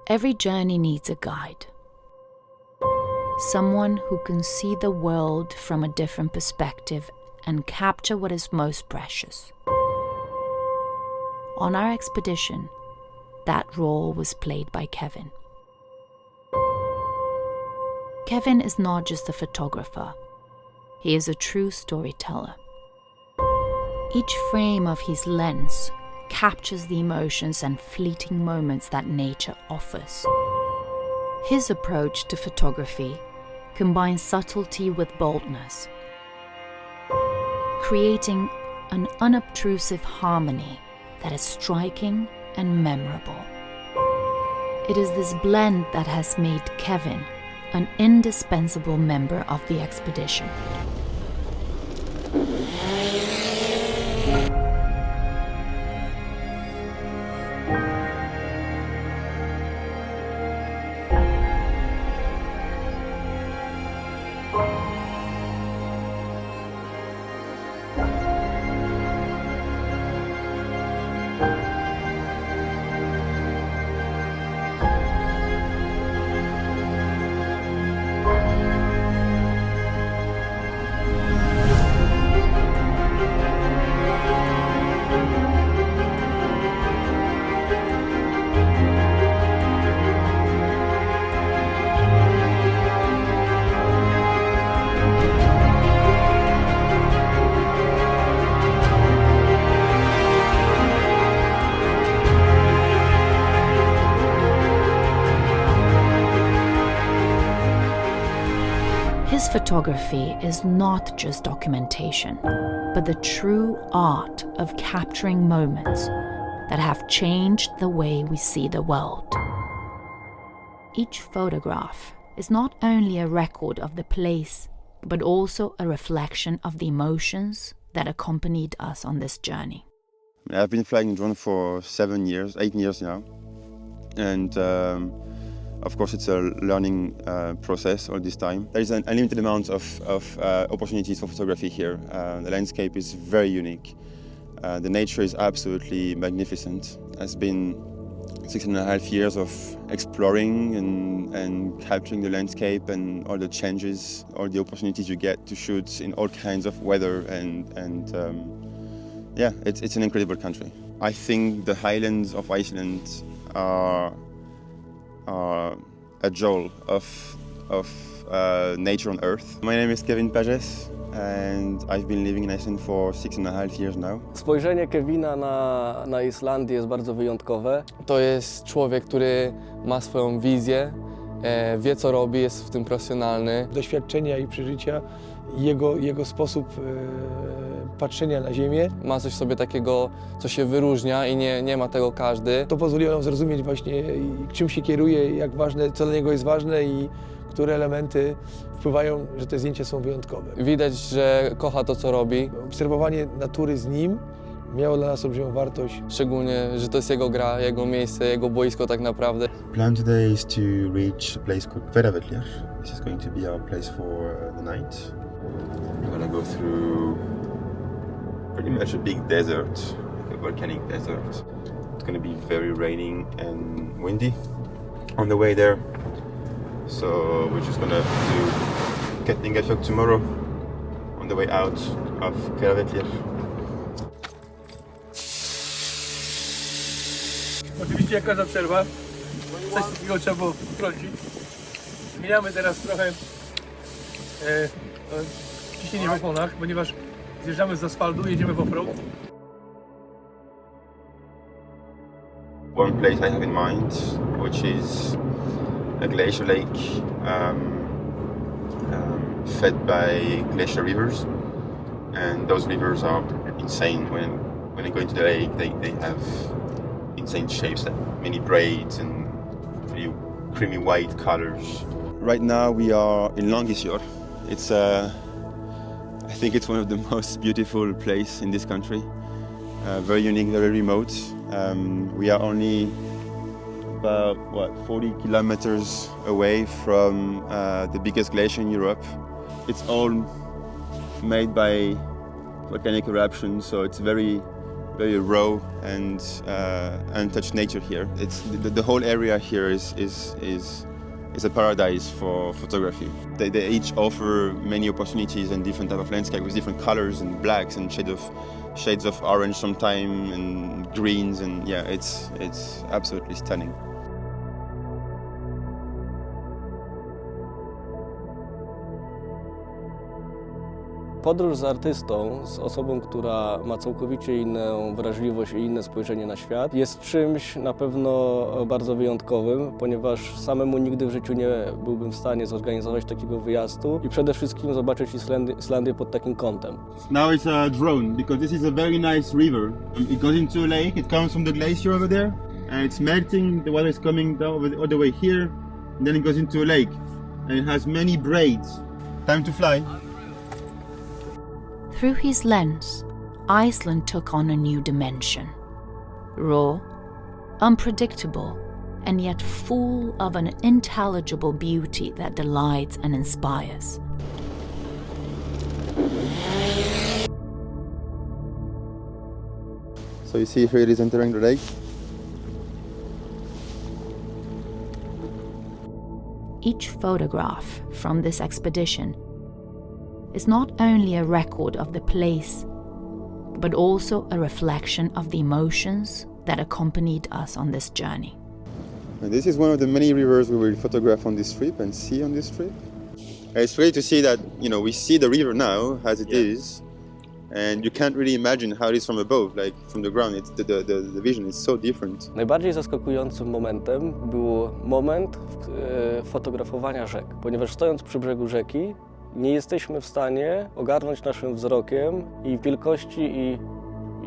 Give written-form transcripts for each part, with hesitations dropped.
Every journey needs a guide. Someone who can see the world from a different perspective and capture what is most precious. On our expedition, that role was played by Kevin. Kevin is not just a photographer. He is a true storyteller. Each frame of his lens captures the emotions and fleeting moments that nature offers. His approach to photography combines subtlety with boldness, creating an unobtrusive harmony that is striking and memorable. It is this blend that has made Kevin an indispensable member of the expedition. His photography is not just documentation, but the true art of capturing moments that have changed the way we see the world. Each photograph is not only a record of the place, but also a reflection of the emotions that accompanied us on this journey. I've been flying drone for 8 years now, and of course, it's a learning process all this time. There is an unlimited amount of opportunities for photography here. The landscape is very unique. The nature is absolutely magnificent. It's been 6.5 years of exploring and capturing the landscape and all the changes, all the opportunities you get to shoot in all kinds of weather and yeah, it's an incredible country. I think the highlands of Iceland are a jewel of nature on Earth. My name is Kevin Pagès and I've been living in Iceland for 6.5 years now. Spojrzenie Kevina na Islandię jest bardzo wyjątkowe. To jest człowiek, który ma swoją wizję, wie co robi, jest w tym profesjonalny. Doświadczenia i przeżycia, jego sposób patrzenia na ziemię. Ma coś w sobie takiego, co się wyróżnia i nie ma tego każdy. To pozwoliło nam zrozumieć właśnie, czym się kieruje, jak ważne, co dla niego jest ważne i które elementy wpływają, że te zdjęcia są wyjątkowe. Widać, że kocha to, co robi. Obserwowanie natury z nim miało dla nas olbrzymią wartość. Szczególnie, że to jest jego gra, jego miejsce, jego boisko tak naprawdę. Plan today is to reach a place called Voyagers. This is going to be our place for the night. We're gonna go through pretty much a big desert, like a volcanic desert. It's gonna be very raining and windy on the way there. So we're just gonna do getting effort tomorrow on the way out of Voyagers. Oczywiście jak każda przerwa, coś takiego trzeba było wtrącić. Zmieniamy teraz trochę ciśnienie w oponach, ponieważ zjeżdżamy z asfaltu, jedziemy w off-road. One place I have in mind, which is a glacier lake fed by glacier rivers, and those rivers are insane. When you go into the lake, they have insane shapes, like many braids and pretty creamy white colors. Right now we are in Langisjord. It's I think it's one of the most beautiful places in this country. Very unique, very remote. We are only about 40 kilometers away from the biggest glacier in Europe. It's all made by volcanic eruptions, so it's very very raw and untouched nature here. It's the whole area here is a paradise for photography. They each offer many opportunities and different type of landscape with different colors and blacks and shades of orange sometimes and greens, and yeah, it's absolutely stunning. Podróż z artystą, z osobą, która ma całkowicie inną wrażliwość i inne spojrzenie na świat, jest czymś na pewno bardzo wyjątkowym, ponieważ samemu nigdy w życiu nie byłbym w stanie zorganizować takiego wyjazdu i przede wszystkim zobaczyć Islandię pod takim kątem. Now it's a drone because this is a very nice river. It goes into a lake, it comes from the glacier over there and it's melting, the water is coming down all the way here and then it goes into a lake and it has many braids. Time to fly. Through his lens, Iceland took on a new dimension. Raw, unpredictable, and yet full of an intelligible beauty that delights and inspires. So you see here it is entering the lake. Each photograph from this expedition is not only a record of the place, but also a reflection of the emotions that accompanied us on this journey. And this is one of the many rivers we will photograph on this trip and see on this trip. It's great to see that, you know, we see the river now as it is, and you can't really imagine how it is from above, like from the ground. It's the vision is so different. Najbardziej zaskakującym momentem był moment fotografowania rzek, ponieważ stojąc przy brzegu rzeki, nie jesteśmy w stanie ogarnąć naszym wzrokiem i wielkości i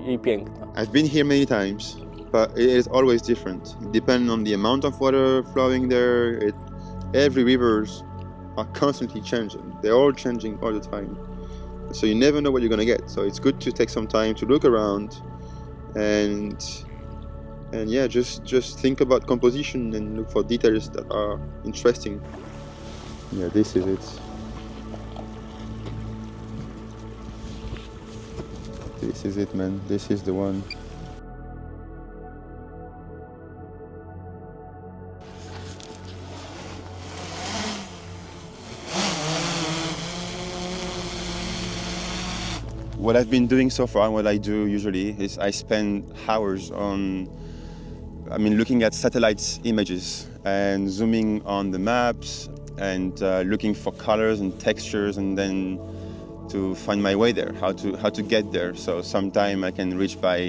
jej piękna. I've been here many times, but it is always different. Depending on the amount of water flowing there, every rivers are constantly changing. They're all changing all the time. So you never know what you're gonna get. So it's good to take some time to look around and yeah, just think about composition and look for details that are interesting. Yeah, this is it. This is it, man. This is the one. What I've been doing so far, and what I do usually, is I spend hours looking at satellite images and zooming on the maps and looking for colors and textures, and then to find my way there, how to get there. So sometime I can reach by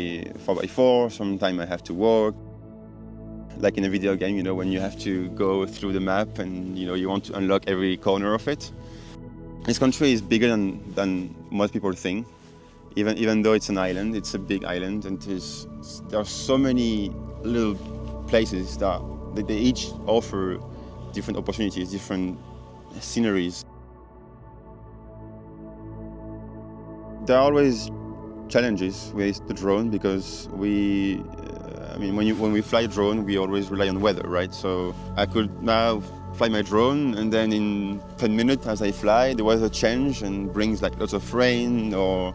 4x4, sometime I have to walk. Like in a video game, you know, when you have to go through the map and, you know, you want to unlock every corner of it. This country is bigger than most people think. Even though it's an island, it's a big island, and there are so many little places that they each offer different opportunities, different sceneries. There are always challenges with the drone because when we fly a drone, we always rely on weather, right? So I could now fly my drone, and then in 10 minutes as I fly, the weather changes and brings like lots of rain or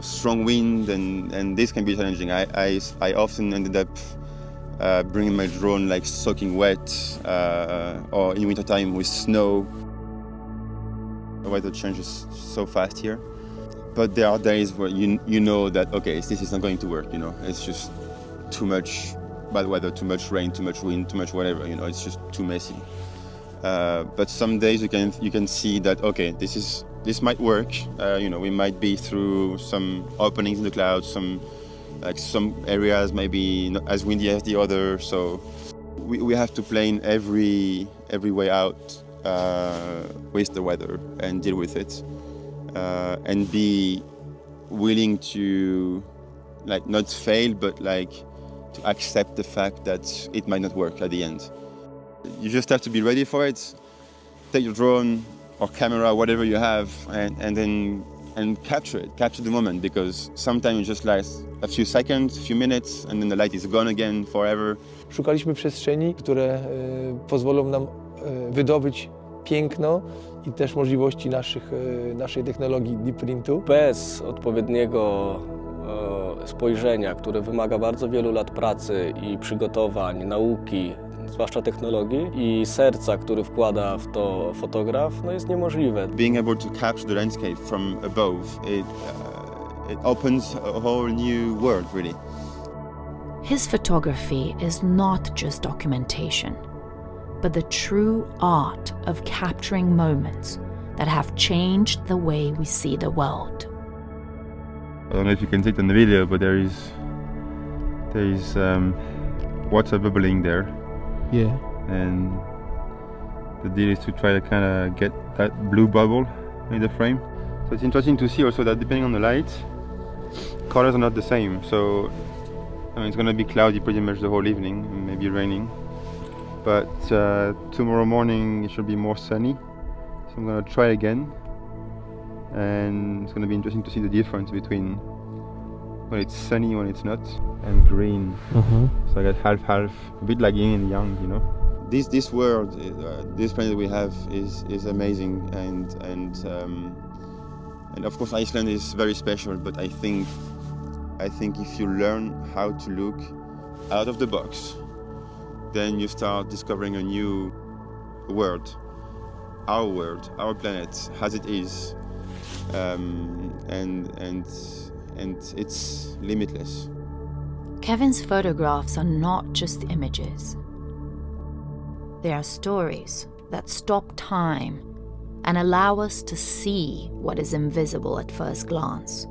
strong wind, and this can be challenging. I often ended up bringing my drone like soaking wet, or in wintertime with snow. The weather changes so fast here. But there are days where you know that, okay, this is not going to work, you know. It's just too much bad weather, too much rain, too much wind, too much whatever, you know. It's just too messy. But some days you can see that, okay, this might work. You know, we might be through some openings in the clouds, some areas maybe not as windy as the other. So we have to plan every way out with the weather and deal with it. And be willing to like not fail, but like to accept the fact that it might not work at the end. You just have to be ready for it. Take your drone or camera, whatever you have, and capture it. Capture the moment, because sometimes it just lasts a few seconds, a few minutes, and then the light is gone again forever. Szukaliśmy przestrzeni, które pozwolą nam wydobyć piękno i też możliwości naszej technologii DeePrintu. Bez odpowiedniego spojrzenia, które wymaga bardzo wielu lat pracy i przygotowań, nauki, zwłaszcza technologii, i serca, który wkłada w to fotograf, no jest niemożliwe. Being able to capture the landscape from above, it opens a whole new world, really. His photography is not just documentation, but the true art of capturing moments that have changed the way we see the world. I don't know if you can see it on the video, but there is water bubbling there. Yeah. And the deal is to try to kind of get that blue bubble in the frame. So it's interesting to see also that depending on the light, colors are not the same. So I mean, it's going to be cloudy pretty much the whole evening, maybe raining. But tomorrow morning it should be more sunny. So I'm going to try again. And it's going to be interesting to see the difference between when it's sunny, when it's not, and green. So I got half, a bit like yin and yang, you know. This world, this planet we have is amazing, and of course Iceland is very special. But I think if you learn how to look out of the box, then you start discovering a new world, our planet as it is, and it's limitless. Kevin's photographs are not just images. They are stories that stop time and allow us to see what is invisible at first glance.